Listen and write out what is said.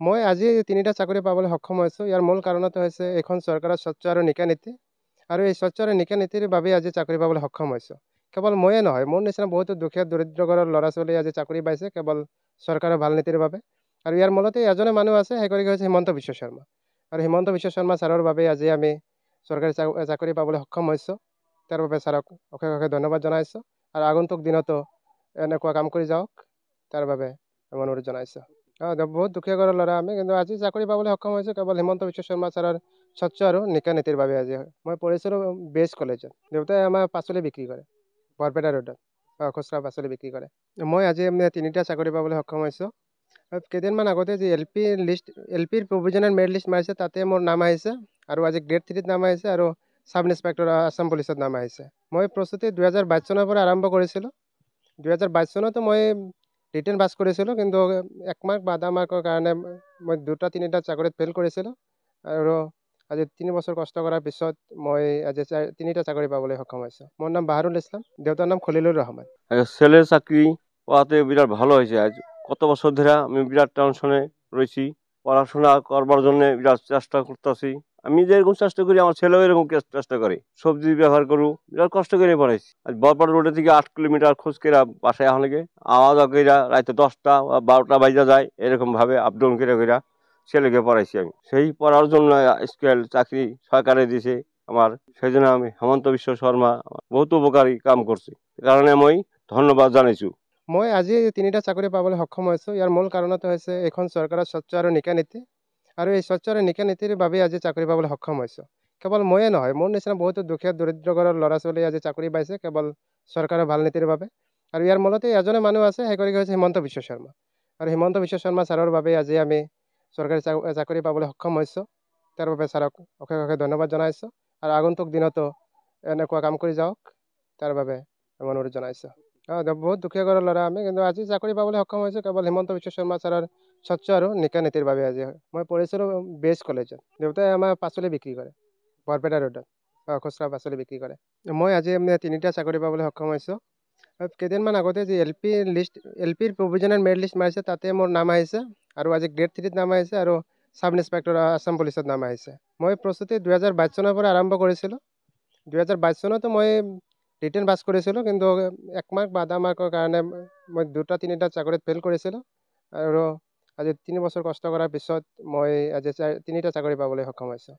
মই আজি ৩টা চাকৰি পাবলৈ সক্ষম হৈছোঁ। ইয়াৰ মূল কাৰণটো হৈছে এইখন চৰকাৰৰ স্বচ্ছ আৰু নিকা নীতি। আৰু এই স্বচ্ছ আৰু নিকা নীতিৰ বাবেই আজি চাকৰি পাবলৈ সক্ষম হৈছোঁ। কেৱল ময়ে নহয়, মোৰ নিচিনা বহুতো দুখীয়া দৰিদ্ৰ ঘৰৰ ল'ৰা-ছোৱালীয়ে আজি চাকৰি পাইছে কেৱল চৰকাৰৰ ভাল নীতিৰ বাবে। আৰু ইয়াৰ মূলতে এজনে মানুহ আছে, সেইগৰাকী হৈছে হিমন্ত বিশ্ব শৰ্মা। আৰু হিমন্ত বিশ্ব শৰ্মা ছাৰৰ বাবেই আজি আমি চৰকাৰী চাকৰি পাবলৈ সক্ষম হৈছোঁ। তাৰ বাবে ছাৰক অশেষ অশেষ ধন্যবাদ জনাইছোঁ। আৰু আগন্তুক দিনতো এনেকুৱা কাম কৰি যাওক, তাৰ বাবে আমি অনুৰোধ জনাইছোঁ। বহুত দুখীয়া ঘৰৰ ল'ৰা আমি, কিন্তু আজি চাকৰি পাবলৈ সক্ষম হৈছোঁ কেৱল হিমন্ত বিশ্ব শৰ্মা ছাৰৰ স্বচ্ছ আৰু নিকা নীতিৰ বাবে আজি হয়। মই পঢ়িছিলোঁ বেষ্ট কলেজত। দেউতাই আমাৰ পাচলি বিক্ৰী কৰে বৰপেটা ৰোডত। খুচৰা পাচলি বিক্ৰী কৰে। মই আজি ৩টা চাকৰি পাবলৈ সক্ষম হৈছোঁ। কেইদিনমান আগতে যি এল পিৰ প্ৰভিজনেল মেৰিট লিষ্ট মাৰিছে, তাতে মোৰ নাম আহিছে। আৰু আজি গ্ৰেড 3ত নাম আহিছে আৰু ছাব ইন্সপেক্টৰ আছাম পুলিচত নাম আহিছে। মই প্ৰস্তুতি 2022 চনৰ পৰা আৰম্ভ কৰিছিলোঁ। 2022 চনতো মই ৰিটেন পাছ কৰিছিলোঁ, কিন্তু 1 মাৰ্ক বা আধা মাৰ্কৰ কাৰণে মই 2টা-3টা চাকৰিত ফেইল কৰিছিলোঁ। আৰু আজি 3 বছৰ কষ্ট কৰাৰ পিছত মই আজি 3টা চাকৰি পাবলৈ সক্ষম হৈছোঁ। মোৰ নাম বাহাৰুল ইছলাম, দেউতাৰ নাম খলিলুর রহমান। ছেলের চাকরি পাওয়াতে বিরাট ভালো হয়েছে। আজ কত বছর ধরে আমি বিরাট টেনশনে রয়েছি, পড়াশোনা করবার জন্য বিরাট চেষ্টা করতেছি। আমি যেরকম চেষ্টা করি আমার ছেলেও এরকম চেষ্টা করে। সবজি ব্যবহার করু, বিরাট কষ্ট করে পড়াইছি। আজ বরপাড়া রোডে থেকে 8 কিলোমিটার খোঁজ করে বাসায় আহলে আওয়া যাওয়া কইরা রাতে 10টা বা 12টা বাজা যায়, এরকম ভাবে আপ ডাউন করে ছেলেকে পড়াইছি আমি। সেই পড়ার জন্য স্কেল চাকরি সরকারে দিছে আমার। সেই জন্য আমি হেমন্ত বিশ্ব শর্মা বহুত উপকারী কাম করছে, কারণে মই ধন্যবাদ জানাইছোঁ। মই আজি 3টা চাকৰি পাবলৈ সক্ষম হৈছোঁ। ইয়াৰ মূল কাৰণটো হৈছে এইখন চৰকাৰৰ স্বচ্ছ আৰু নিকা নীতি। আৰু এই স্বচ্ছ আৰু নিকা নীতিৰ বাবেই আজি চাকৰি পাবলৈ সক্ষম হৈছোঁ। কেৱল ময়ে নহয়, মোৰ নিচিনা বহুতো দুখীয়া দৰিদ্ৰ ঘৰৰ ল'ৰা-ছোৱালীয়ে আজি চাকৰি পাইছে কেৱল চৰকাৰৰ ভাল নীতিৰ বাবে। আৰু ইয়াৰ মূলতে এজনে মানুহ আছে, সেইগৰাকী হৈছে হিমন্ত বিশ্ব শৰ্মা। আৰু হিমন্ত বিশ্ব শৰ্মা ছাৰৰ বাবেই আজি আমি চৰকাৰী চাকৰি পাবলৈ সক্ষম হৈছোঁ। তাৰ বাবে ছাৰক অশেষ অশেষ ধন্যবাদ জনাইছোঁ। আৰু আগন্তুক দিনতো এনেকুৱা কাম কৰি যাওক, তাৰ বাবে আমি অনুৰোধ জনাইছোঁ। বহুত দুখীয়া ঘৰৰ ল'ৰা আমি, কিন্তু আজি চাকৰি পাবলৈ সক্ষম হৈছোঁ কেৱল হিমন্ত বিশ্ব শৰ্মা ছাৰৰ স্বচ্ছ আৰু নিকা নীতিৰ বাবে আজি হয়। মই পঢ়িছিলোঁ বেষ্ট কলেজত। দেউতাই আমাৰ পাচলি বিক্ৰী কৰে বৰপেটা ৰোডত। খুচৰা পাচলি বিক্ৰী কৰে। মই আজি 3টা চাকৰি পাবলৈ সক্ষম হৈছোঁ। কেইদিনমান আগতে যি এল পিৰ প্ৰভিজনেল মেৰিট লিষ্ট মাৰিছে, তাতে মোৰ নাম আহিছে। আৰু আজি গ্ৰেড 3ত নাম আহিছে আৰু ছাব ইন্সপেক্টৰ আছাম পুলিচত নাম আহিছে। মই প্ৰস্তুতি 2022 চনৰ পৰা আৰম্ভ কৰিছিলোঁ। 2022 চনতো মই ৰিটেন পাছ কৰিছিলোঁ, কিন্তু 1 মাৰ্ক বা আধা মাৰ্কৰ কাৰণে মই 2টা-3টা চাকৰিত ফেইল কৰিছিলোঁ। আৰু আজি 3 বছৰ কষ্ট কৰাৰ পিছত মই আজি 3টা চাকৰি পাবলৈ সক্ষম হৈছোঁ।